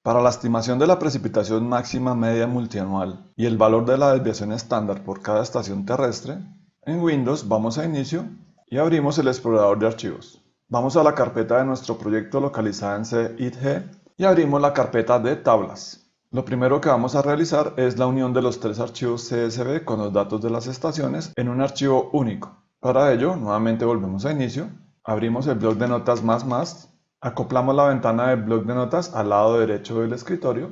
Para la estimación de la precipitación máxima media multianual y el valor de la desviación estándar por cada estación terrestre, en Windows vamos a Inicio y abrimos el explorador de archivos. Vamos a la carpeta de nuestro proyecto localizada en C-ITG y abrimos la carpeta de tablas. Lo primero que vamos a realizar es la unión de los tres archivos CSV con los datos de las estaciones en un archivo único. Para ello, nuevamente volvemos a Inicio, abrimos el bloc de notas más, acoplamos la ventana del bloc de notas al lado derecho del escritorio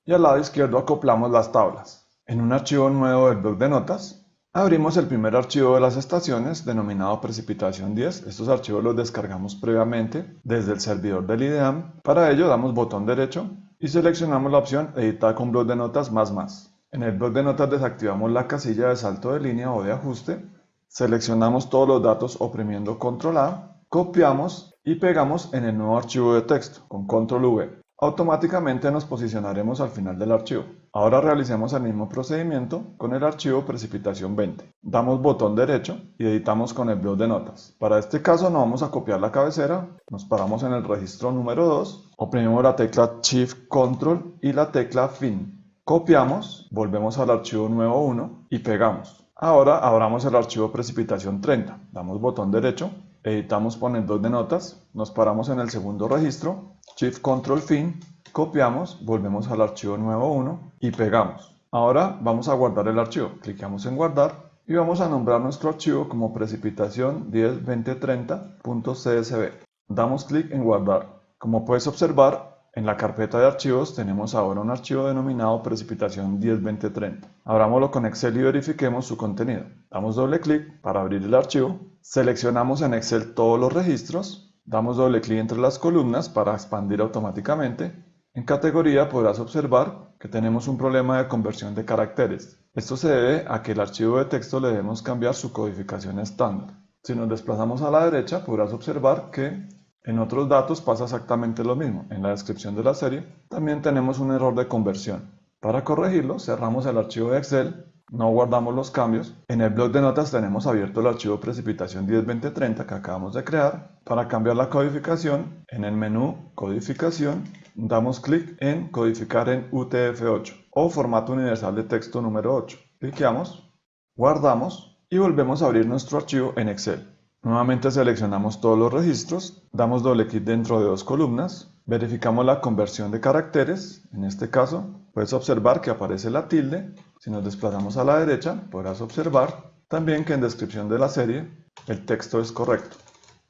y al lado izquierdo acoplamos las tablas. En un archivo nuevo del bloc de notas, abrimos el primer archivo de las estaciones denominado precipitación 10. Estos archivos los descargamos previamente desde el servidor del IDEAM. Para ello damos botón derecho y seleccionamos la opción Editar con bloc de notas más. En el bloc de notas desactivamos la casilla de salto de línea o de ajuste, seleccionamos todos los datos oprimiendo Control A, copiamos y pegamos en el nuevo archivo de texto con Control V. Automáticamente nos posicionaremos al final del archivo. Ahora realicemos el mismo procedimiento con el archivo precipitación 20. Damos botón derecho y editamos con el bloc de notas. Para este caso no vamos a copiar la cabecera, nos paramos en el registro número 2, oprimimos la tecla Shift Control y la tecla Fin. Copiamos, volvemos al archivo nuevo 1 y pegamos. Ahora abramos el archivo precipitación 30, damos botón derecho, editamos con el bloc de notas, nos paramos en el segundo registro, Shift Control Fin, copiamos, volvemos al archivo nuevo 1 y pegamos. Ahora vamos a guardar el archivo, clicamos en guardar y vamos a nombrar nuestro archivo como precipitación 102030.csv. Damos clic en guardar. Como puedes observar, en la carpeta de archivos tenemos ahora un archivo denominado precipitación 102030. Abrámoslo con Excel y verifiquemos su contenido. Damos doble clic para abrir el archivo, seleccionamos en Excel todos los registros, damos doble clic entre las columnas para expandir automáticamente. En categoría podrás observar que tenemos un problema de conversión de caracteres. Esto se debe a que el archivo de texto le debemos cambiar su codificación estándar. Si nos desplazamos a la derecha podrás observar que en otros datos pasa exactamente lo mismo. En la descripción de la serie también tenemos un error de conversión. Para corregirlo, cerramos el archivo de Excel, no guardamos los cambios. En el bloc de notas tenemos abierto el archivo precipitación 102030 que acabamos de crear. Para cambiar la codificación, en el menú Codificación, damos clic en Codificar en UTF-8 o Formato Universal de Texto número 8. Cliqueamos, guardamos y volvemos a abrir nuestro archivo en Excel. Nuevamente seleccionamos todos los registros, damos doble clic dentro de dos columnas, verificamos la conversión de caracteres. En este caso puedes observar que aparece la tilde. Si nos desplazamos a la derecha podrás observar también que en descripción de la serie el texto es correcto.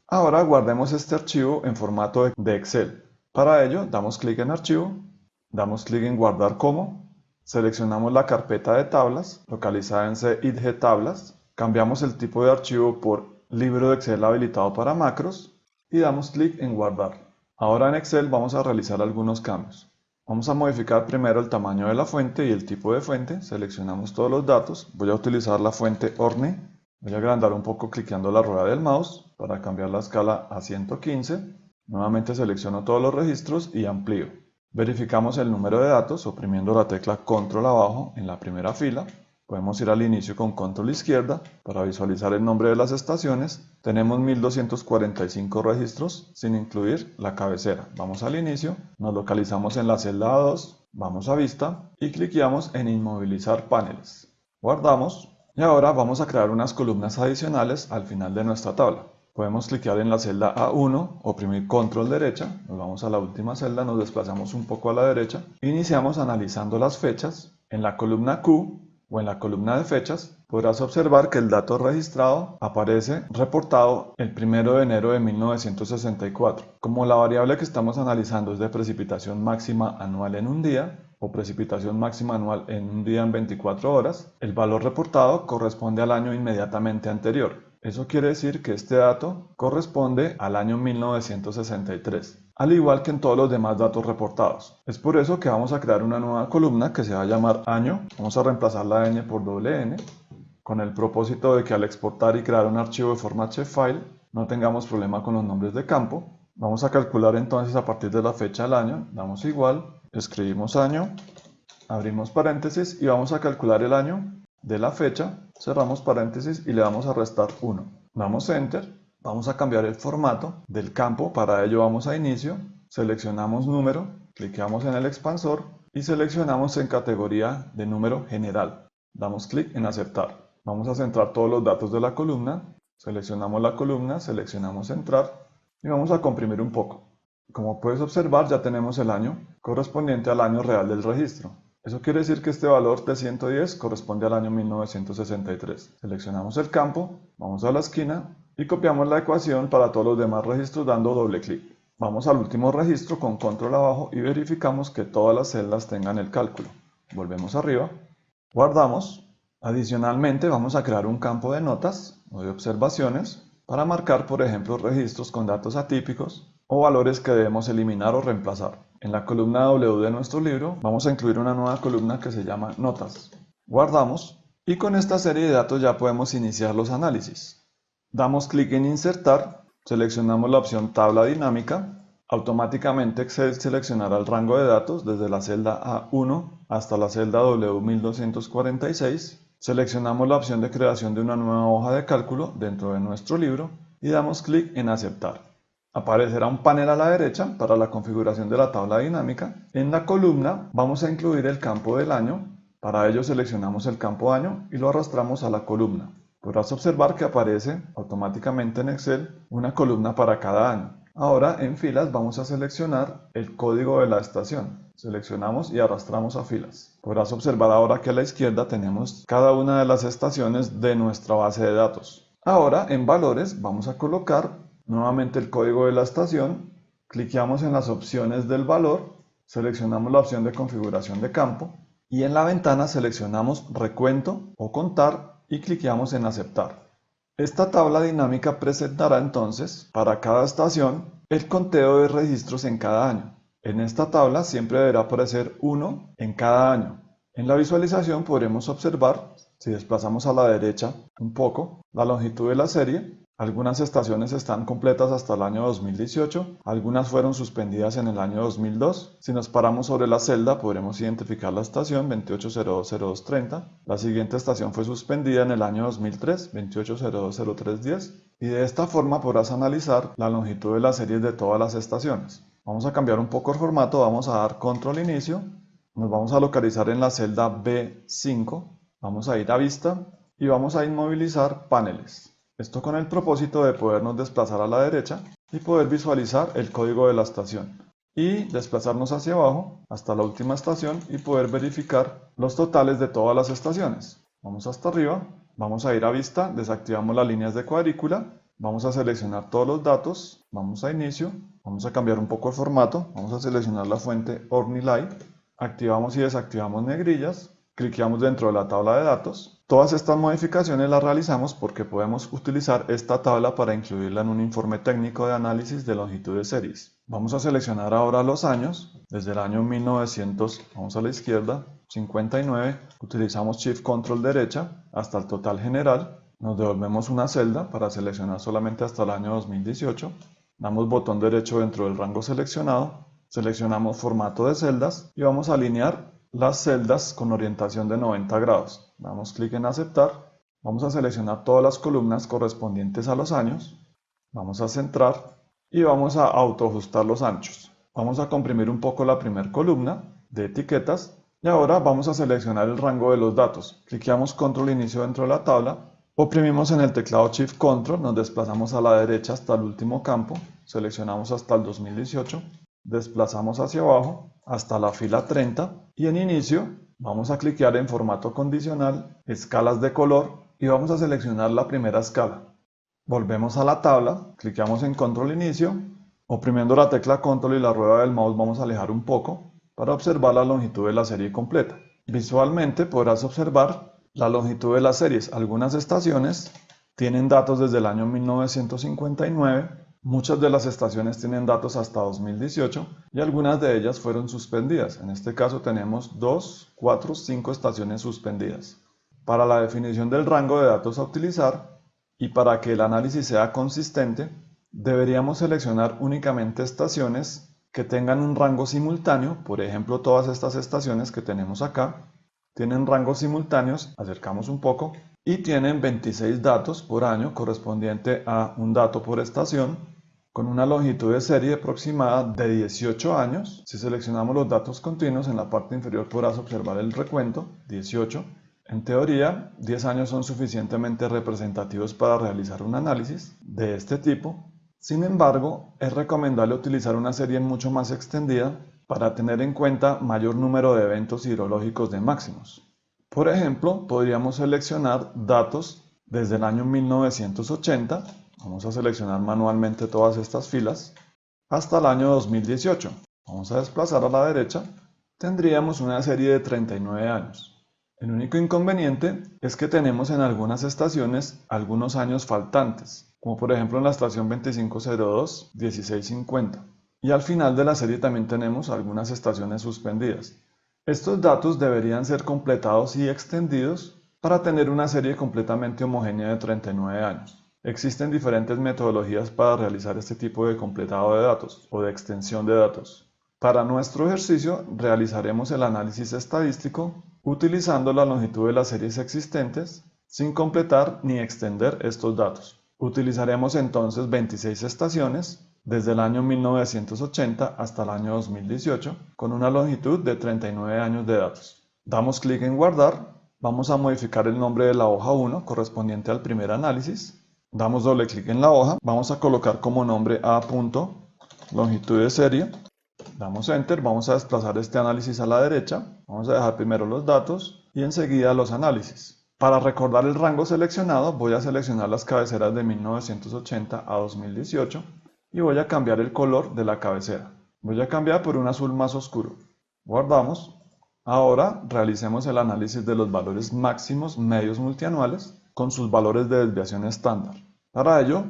Ahora guardemos este archivo en formato de Excel. Para ello damos clic en archivo, damos clic en guardar como, seleccionamos la carpeta de tablas localizada en C-ITG tablas, cambiamos el tipo de archivo por libro de Excel habilitado para macros y damos clic en guardar. Ahora en Excel vamos a realizar algunos cambios. Vamos a modificar primero el tamaño de la fuente y el tipo de fuente. Seleccionamos todos los datos. Voy a utilizar la fuente Orne. Voy a agrandar un poco clicando la rueda del mouse para cambiar la escala a 115. Nuevamente selecciono todos los registros y amplío. Verificamos el número de datos oprimiendo la tecla Control abajo en la primera fila. Podemos ir al inicio con Control izquierda para visualizar el nombre de las estaciones. Tenemos 1245 registros sin incluir la cabecera. Vamos al inicio, nos localizamos en la celda A2, vamos a Vista y cliqueamos en Inmovilizar paneles. Guardamos y ahora vamos a crear unas columnas adicionales al final de nuestra tabla. Podemos cliquear en la celda A1, oprimir Control derecha, nos vamos a la última celda, nos desplazamos un poco a la derecha. Iniciamos analizando las fechas. En la columna Q o en la columna de fechas, podrás observar que el dato registrado aparece reportado el 1 de enero de 1964. Como la variable que estamos analizando es de precipitación máxima anual en un día, o precipitación máxima anual en un día en 24 horas, el valor reportado corresponde al año inmediatamente anterior. Eso quiere decir que este dato corresponde al año 1963, al igual que en todos los demás datos reportados. Es por eso que vamos a crear una nueva columna que se va a llamar año. Vamos a reemplazar la N por doble N, con el propósito de que al exportar y crear un archivo de forma shapefile no tengamos problema con los nombres de campo. Vamos a calcular entonces a partir de la fecha del año, damos igual, escribimos año, abrimos paréntesis y vamos a calcular el año de la fecha, cerramos paréntesis y le vamos a restar 1. Damos Enter, vamos a cambiar el formato del campo, para ello vamos a Inicio, seleccionamos número, Cliqueamos en el expansor y seleccionamos en categoría de número general. Damos clic en aceptar. Vamos a centrar todos los datos de la columna. Seleccionamos la columna, seleccionamos centrar y vamos a comprimir un poco. Como puedes observar, ya tenemos el año correspondiente al año real del registro. Eso quiere decir que este valor de 110 corresponde al año 1963. Seleccionamos el campo, vamos a la esquina y copiamos la ecuación para todos los demás registros dando doble clic. Vamos al último registro con control abajo y verificamos que todas las celdas tengan el cálculo. Volvemos arriba, guardamos. Adicionalmente vamos a crear un campo de notas o de observaciones para marcar, por ejemplo, registros con datos atípicos o valores que debemos eliminar o reemplazar. En la columna W de nuestro libro vamos a incluir una nueva columna que se llama Notas. Guardamos y con esta serie de datos ya podemos iniciar los análisis. Damos clic en Insertar, seleccionamos la opción Tabla dinámica. Automáticamente Excel seleccionará el rango de datos desde la celda A1 hasta la celda W1246. Seleccionamos la opción de creación de una nueva hoja de cálculo dentro de nuestro libro y damos clic en Aceptar. Aparecerá un panel a la derecha para la configuración de la tabla dinámica. En la columna vamos a incluir el campo del año. Para ello seleccionamos el campo año y lo arrastramos a la columna. Podrás observar que aparece automáticamente en Excel una columna para cada año. Ahora en filas vamos a seleccionar el código de la estación. Seleccionamos y arrastramos a filas. Podrás observar ahora que a la izquierda tenemos cada una de las estaciones de nuestra base de datos. Ahora en valores vamos a colocar nuevamente el código de la estación, cliqueamos en las opciones del valor, seleccionamos la opción de configuración de campo y en la ventana seleccionamos recuento o contar y cliqueamos en aceptar. Esta tabla dinámica presentará entonces para cada estación el conteo de registros en cada año. En esta tabla siempre deberá aparecer 1 en cada año. En la visualización podremos observar, si desplazamos a la derecha un poco, la longitud de la serie. Algunas estaciones están completas hasta el año 2018, algunas fueron suspendidas en el año 2002. Si nos paramos sobre la celda podremos identificar la estación 28020230. La siguiente estación fue suspendida en el año 2003, 28020310. Y de esta forma podrás analizar la longitud de las series de todas las estaciones. Vamos a cambiar un poco el formato, vamos a dar control inicio, nos vamos a localizar en la celda B5, vamos a ir a vista y vamos a inmovilizar paneles. Esto con el propósito de podernos desplazar a la derecha y poder visualizar el código de la estación. Y desplazarnos hacia abajo hasta la última estación y poder verificar los totales de todas las estaciones. Vamos hasta arriba, vamos a ir a vista, desactivamos las líneas de cuadrícula, vamos a seleccionar todos los datos, vamos a inicio, vamos a cambiar un poco el formato, vamos a seleccionar la fuente OmniLight, activamos y desactivamos negrillas, cliqueamos dentro de la tabla de datos. Todas estas modificaciones las realizamos porque podemos utilizar esta tabla para incluirla en un informe técnico de análisis de longitud de series. Vamos a seleccionar ahora los años, desde el año 1900, vamos a la izquierda, 59, utilizamos Shift Control derecha hasta el total general, nos devolvemos una celda para seleccionar solamente hasta el año 2018, damos botón derecho dentro del rango seleccionado, seleccionamos formato de celdas y vamos a alinear las celdas con orientación de 90 grados. Damos clic en aceptar, vamos a seleccionar todas las columnas correspondientes a los años, vamos a centrar y vamos a autoajustar los anchos. Vamos a comprimir un poco la primera columna de etiquetas y ahora vamos a seleccionar el rango de los datos. Cliqueamos control inicio dentro de la tabla, oprimimos en el teclado Shift Control, nos desplazamos a la derecha hasta el último campo, seleccionamos hasta el 2018, desplazamos hacia abajo hasta la fila 30 y en inicio vamos a cliquear en formato condicional, escalas de color y vamos a seleccionar la primera escala. Volvemos a la tabla, cliqueamos en control inicio, oprimiendo la tecla control y la rueda del mouse vamos a alejar un poco para observar la longitud de la serie completa. Visualmente podrás observar la longitud de las series. Algunas estaciones tienen datos desde el año 1959, muchas de las estaciones tienen datos hasta 2018 y algunas de ellas fueron suspendidas. En este caso tenemos 2, 4, 5 estaciones suspendidas. Para la definición del rango de datos a utilizar y para que el análisis sea consistente, deberíamos seleccionar únicamente estaciones que tengan un rango simultáneo. Por ejemplo, todas estas estaciones que tenemos acá tienen rangos simultáneos, acercamos un poco, y tienen 26 datos por año correspondiente a un dato por estación, con una longitud de serie aproximada de 18 años. Si seleccionamos los datos continuos, en la parte inferior podrás observar el recuento, 18. En teoría, 10 años son suficientemente representativos para realizar un análisis de este tipo. Sin embargo, es recomendable utilizar una serie mucho más extendida para tener en cuenta mayor número de eventos hidrológicos de máximos. Por ejemplo, podríamos seleccionar datos desde el año 1980, vamos a seleccionar manualmente todas estas filas, hasta el año 2018. Vamos a desplazar a la derecha, tendríamos una serie de 39 años. El único inconveniente es que tenemos en algunas estaciones algunos años faltantes, como por ejemplo en la estación 2502-1650. Y al final de la serie también tenemos algunas estaciones suspendidas. Estos datos deberían ser completados y extendidos para tener una serie completamente homogénea de 39 años. Existen diferentes metodologías para realizar este tipo de completado de datos o de extensión de datos. Para nuestro ejercicio realizaremos el análisis estadístico utilizando la longitud de las series existentes sin completar ni extender estos datos. Utilizaremos entonces 26 estaciones desde el año 1980 hasta el año 2018 con una longitud de 39 años de datos. Damos clic en guardar, vamos a modificar el nombre de la hoja 1 correspondiente al primer análisis. Damos doble clic en la hoja, vamos a colocar como nombre A. longitud de serie. Damos Enter, vamos a desplazar este análisis a la derecha, vamos a dejar primero los datos y enseguida los análisis. Para recordar el rango seleccionado voy a seleccionar las cabeceras de 1980 a 2018 y voy a cambiar el color de la cabecera. Voy a cambiar por un azul más oscuro. Guardamos. Ahora realicemos el análisis de los valores máximos medios multianuales con sus valores de desviación estándar. Para ello,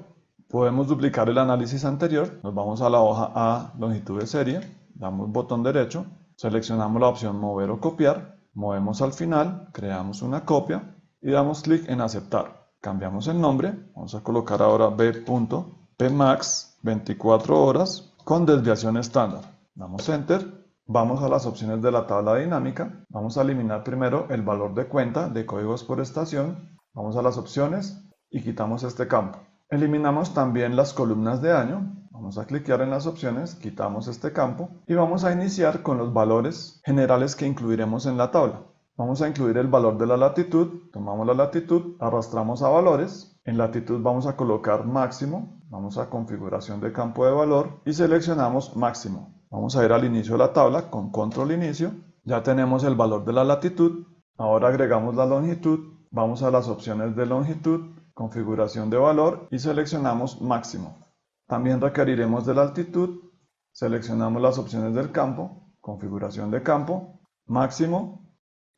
podemos duplicar el análisis anterior, nos vamos a la hoja A, longitud de serie, damos botón derecho, seleccionamos la opción mover o copiar, movemos al final, creamos una copia y damos clic en aceptar. Cambiamos el nombre, vamos a colocar ahora B.Pmax 24 horas con desviación estándar. Damos Enter, vamos a las opciones de la tabla dinámica, vamos a eliminar primero el valor de cuenta de códigos por estación, vamos a las opciones y quitamos este campo. Eliminamos también las columnas de año, vamos a clicar en las opciones, quitamos este campo y vamos a iniciar con los valores generales que incluiremos en la tabla. Vamos a incluir el valor de la latitud, tomamos la latitud, arrastramos a valores, en latitud vamos a colocar máximo, vamos a configuración de campo de valor y seleccionamos máximo. Vamos a ir al inicio de la tabla con control inicio, ya tenemos el valor de la latitud, ahora agregamos la longitud, vamos a las opciones de longitud, configuración de valor y seleccionamos máximo. También requeriremos de la altitud, seleccionamos las opciones del campo, configuración de campo, máximo.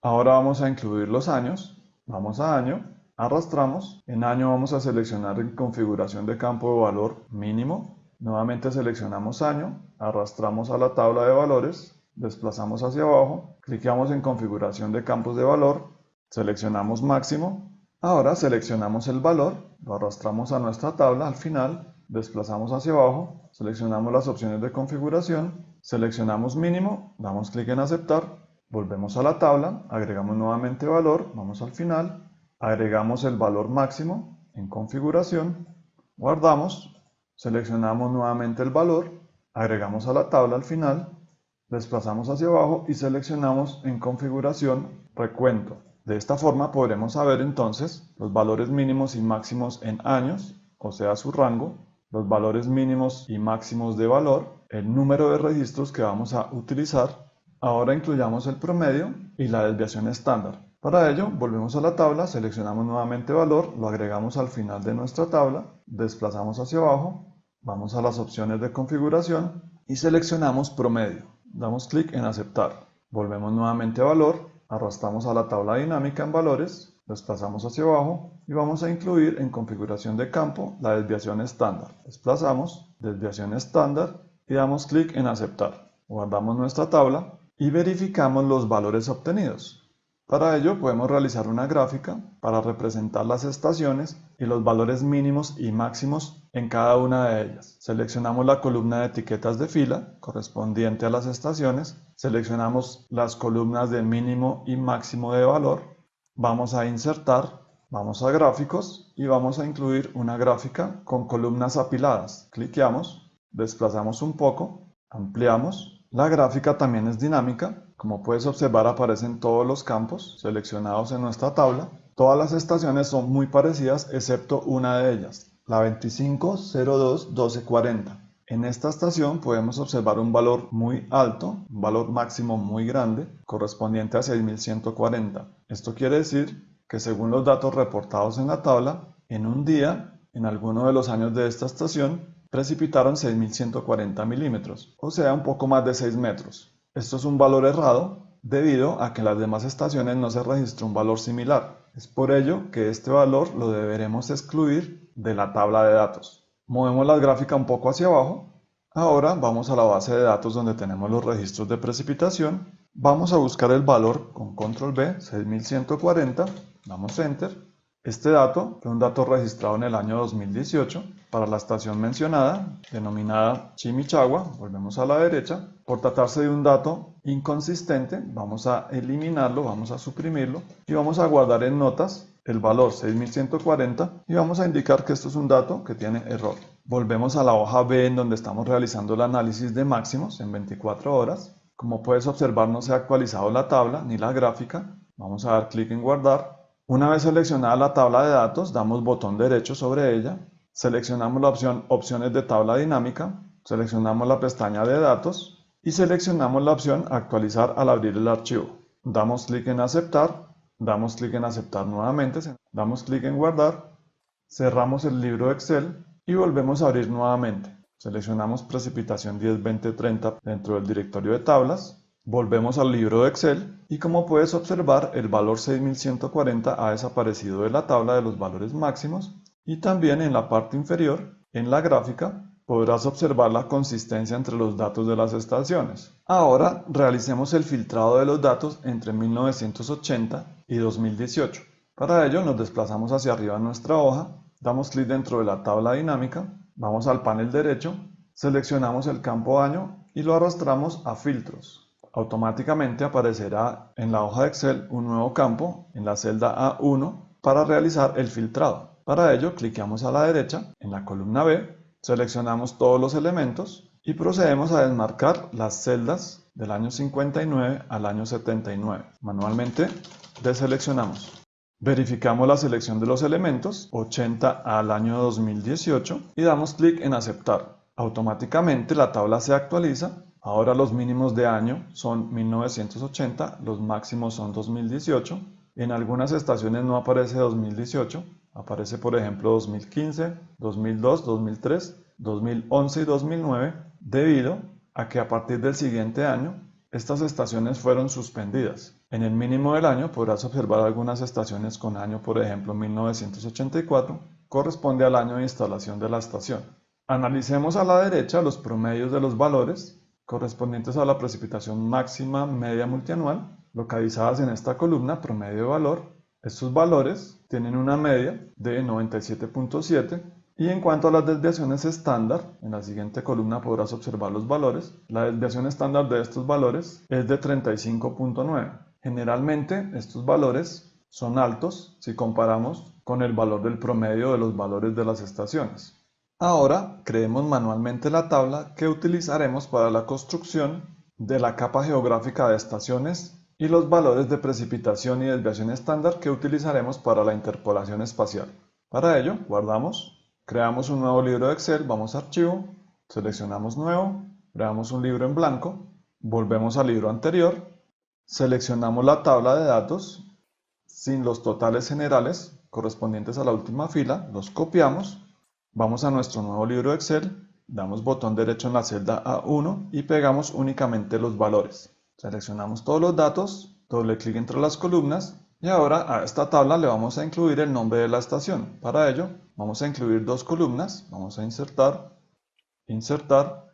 Ahora vamos a incluir los años, vamos a año, arrastramos, en año vamos a seleccionar en configuración de campo de valor mínimo, nuevamente seleccionamos año, arrastramos a la tabla de valores, desplazamos hacia abajo, clicamos en configuración de campos de valor, seleccionamos máximo. Ahora seleccionamos el valor, lo arrastramos a nuestra tabla al final, desplazamos hacia abajo, seleccionamos las opciones de configuración, seleccionamos mínimo, damos clic en aceptar, volvemos a la tabla, agregamos nuevamente valor, vamos al final, agregamos el valor máximo en configuración, guardamos, seleccionamos nuevamente el valor, agregamos a la tabla al final, desplazamos hacia abajo y seleccionamos en configuración recuento. De esta forma podremos saber entonces los valores mínimos y máximos en años, o sea su rango, los valores mínimos y máximos de valor, el número de registros que vamos a utilizar. Ahora incluyamos el promedio y la desviación estándar. Para ello volvemos a la tabla, seleccionamos nuevamente valor, lo agregamos al final de nuestra tabla, desplazamos hacia abajo, vamos a las opciones de configuración y seleccionamos promedio. Damos clic en aceptar. Volvemos nuevamente a valor. Arrastramos a la tabla dinámica en valores, desplazamos hacia abajo y vamos a incluir en configuración de campo la desviación estándar. Desplazamos, desviación estándar y damos clic en aceptar. Guardamos nuestra tabla y verificamos los valores obtenidos. Para ello podemos realizar una gráfica para representar las estaciones y los valores mínimos y máximos en cada una de ellas. Seleccionamos la columna de etiquetas de fila correspondiente a las estaciones, seleccionamos las columnas de mínimo y máximo de valor, vamos a insertar, Vamos a gráficos y vamos a incluir una gráfica con columnas apiladas. Cliqueamos, desplazamos un poco, ampliamos. La gráfica también es dinámica. Como puedes observar, aparecen todos los campos seleccionados en nuestra tabla. Todas las estaciones son muy parecidas excepto una de ellas, la 2502-1240. En esta estación podemos observar un valor muy alto, un valor máximo muy grande, correspondiente a 6140. Esto quiere decir que según los datos reportados en la tabla, en un día, en alguno de los años de esta estación, precipitaron 6140 milímetros, o sea, un poco más de 6 metros. Esto es un valor errado debido a que en las demás estaciones no se registró un valor similar. Es por ello que este valor lo deberemos excluir de la tabla de datos. Movemos la gráfica un poco hacia abajo. Ahora vamos a la base de datos donde tenemos los registros de precipitación. Vamos a buscar el valor con control B, 6140. Damos Enter. Este dato fue un dato registrado en el año 2018 para la estación mencionada, denominada Chimichagua. Volvemos a la derecha. Por tratarse de un dato inconsistente, vamos a eliminarlo, vamos a suprimirlo y vamos a guardar en notas el valor 6140 y vamos a indicar que esto es un dato que tiene error. Volvemos a la hoja B en donde estamos realizando el análisis de máximos en 24 horas. Como puedes observar, no se ha actualizado la tabla ni la gráfica. Vamos a dar clic en guardar. Una vez seleccionada la tabla de datos, damos botón derecho sobre ella, seleccionamos la opción Opciones de tabla dinámica, seleccionamos la pestaña de datos y seleccionamos la opción Actualizar al abrir el archivo. Damos clic en Aceptar, damos clic en Aceptar nuevamente, damos clic en Guardar, cerramos el libro Excel y volvemos a abrir nuevamente. Seleccionamos Precipitación 10, 20, 30 dentro del directorio de tablas. Volvemos al libro de Excel y como puedes observar, el valor 6140 ha desaparecido de la tabla de los valores máximos y también en la parte inferior, en la gráfica, podrás observar la consistencia entre los datos de las estaciones. Ahora realicemos el filtrado de los datos entre 1980 y 2018. Para ello nos desplazamos hacia arriba en nuestra hoja, damos clic dentro de la tabla dinámica, vamos al panel derecho, seleccionamos el campo año y lo arrastramos a filtros. Automáticamente aparecerá en la hoja de Excel un nuevo campo en la celda A1 para realizar el filtrado. Para ello, cliqueamos a la derecha en la columna B, seleccionamos todos los elementos y procedemos a desmarcar las celdas del año 59 al año 79. Manualmente deseleccionamos. Verificamos la selección de los elementos 80 al año 2018 y damos clic en Aceptar. Automáticamente la tabla se actualiza. Ahora los mínimos de año son 1980, los máximos son 2018. En algunas estaciones no aparece 2018, aparece por ejemplo 2015, 2002, 2003, 2011 y 2009, debido a que a partir del siguiente año estas estaciones fueron suspendidas. En el mínimo del año podrás observar algunas estaciones con año, por ejemplo 1984, corresponde al año de instalación de la estación. Analicemos a la derecha los promedios de los valores correspondientes a la precipitación máxima media multianual, localizadas en esta columna promedio de valor. Estos valores tienen una media de 97.7 y en cuanto a las desviaciones estándar, en la siguiente columna podrás observar los valores. La desviación estándar de estos valores es de 35.9. Generalmente estos valores son altos si comparamos con el valor del promedio de los valores de las estaciones. Ahora creemos manualmente la tabla que utilizaremos para la construcción de la capa geográfica de estaciones y los valores de precipitación y desviación estándar que utilizaremos para la interpolación espacial. Para ello, guardamos, creamos un nuevo libro de Excel, vamos a Archivo, seleccionamos Nuevo, creamos un libro en blanco, volvemos al libro anterior, seleccionamos la tabla de datos sin los totales generales correspondientes a la última fila, los copiamos. Vamos a nuestro nuevo libro de Excel, damos botón derecho en la celda A1 y pegamos únicamente los valores. Seleccionamos todos los datos, doble clic entre las columnas y ahora a esta tabla le vamos a incluir el nombre de la estación. Para ello vamos a incluir dos columnas, vamos a insertar,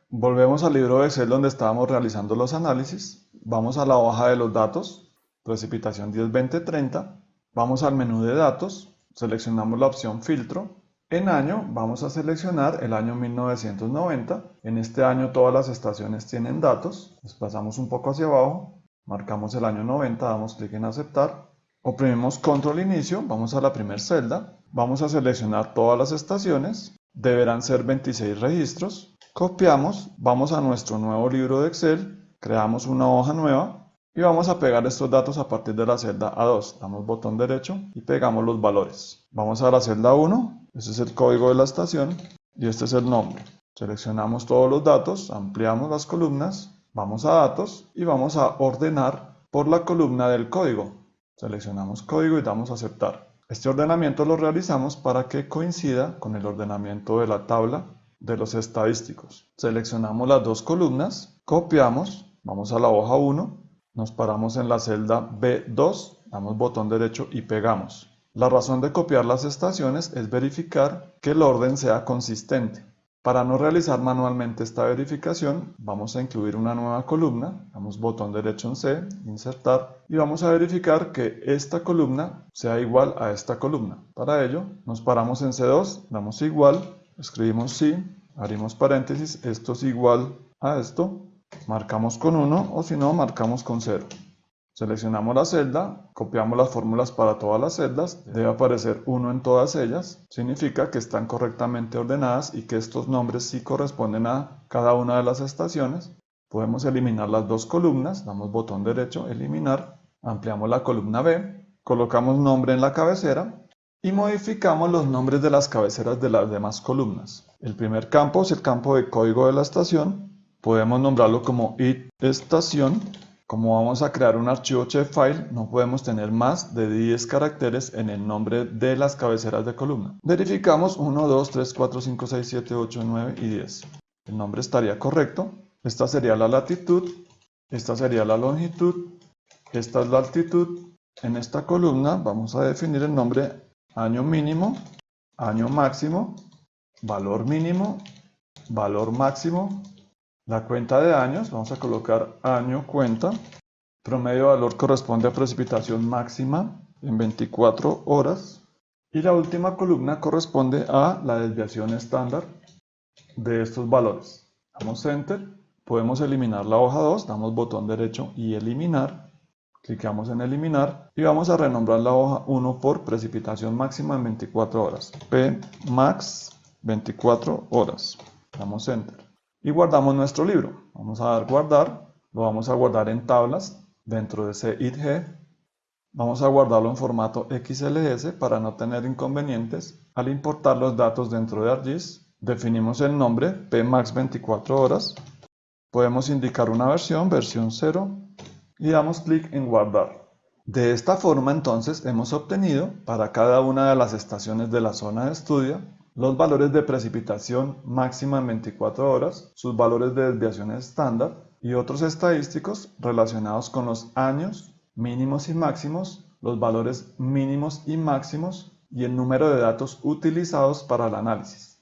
volvemos al libro de Excel donde estábamos realizando los análisis, vamos a la hoja de los datos, precipitación 10, 20, 30, vamos al menú de datos, seleccionamos la opción Filtro. En año vamos a seleccionar el año 1990. En este año todas las estaciones tienen datos. Desplazamos un poco hacia abajo, marcamos el año 90, damos clic en Aceptar. Oprimimos control inicio, vamos a la primera celda, vamos a seleccionar todas las estaciones, deberán ser 26 registros, copiamos, vamos a nuestro nuevo libro de Excel, creamos una hoja nueva y vamos a pegar estos datos a partir de la celda A2, damos botón derecho y pegamos los valores. Vamos a la celda 1, este es el código de la estación y este es el nombre. Seleccionamos todos los datos, ampliamos las columnas, vamos a datos y vamos a ordenar por la columna del código. Seleccionamos código y damos a aceptar. Este ordenamiento lo realizamos para que coincida con el ordenamiento de la tabla de los estadísticos. Seleccionamos las dos columnas, copiamos, vamos a la hoja 1, nos paramos en la celda B2, damos botón derecho y pegamos. La razón de copiar las estaciones es verificar que el orden sea consistente. Para no realizar manualmente esta verificación, vamos a incluir una nueva columna, damos botón derecho en C, insertar, y vamos a verificar que esta columna sea igual a esta columna. Para ello, nos paramos en C2, damos igual, escribimos sí, abrimos paréntesis, esto es igual a esto, marcamos con 1 o si no, marcamos con 0. Seleccionamos la celda, copiamos las fórmulas para todas las celdas, debe aparecer 1 en todas ellas, significa que están correctamente ordenadas y que estos nombres sí corresponden a cada una de las estaciones. Podemos eliminar las dos columnas, damos botón derecho, eliminar, ampliamos la columna B, colocamos nombre en la cabecera y modificamos los nombres de las cabeceras de las demás columnas. El primer campo es el campo de código de la estación, podemos nombrarlo como IT estación. Como vamos a crear un archivo shapefile, no podemos tener más de 10 caracteres en el nombre de las cabeceras de columna. Verificamos 1, 2, 3, 4, 5, 6, 7, 8, 9 y 10. El nombre estaría correcto. Esta sería la latitud, esta sería la longitud, esta es la altitud. En esta columna vamos a definir el nombre año mínimo, año máximo, valor mínimo, valor máximo. La cuenta de años, vamos a colocar año cuenta, promedio de valor corresponde a precipitación máxima en 24 horas y la última columna corresponde a la desviación estándar de estos valores. Damos Enter, podemos eliminar la hoja 2, damos botón derecho y eliminar, clicamos en eliminar y vamos a renombrar la hoja 1 por precipitación máxima en 24 horas, P max 24 horas, damos Enter. Y guardamos nuestro libro. Vamos a dar guardar, lo vamos a guardar en tablas dentro de CITG. Vamos a guardarlo en formato XLS para no tener inconvenientes al importar los datos dentro de ArcGIS. Definimos el nombre PMAX 24 horas. Podemos indicar una versión 0 y damos clic en guardar. De esta forma entonces hemos obtenido para cada una de las estaciones de la zona de estudio los valores de precipitación máxima en 24 horas, sus valores de desviación estándar y otros estadísticos relacionados con los años mínimos y máximos, los valores mínimos y máximos y el número de datos utilizados para el análisis.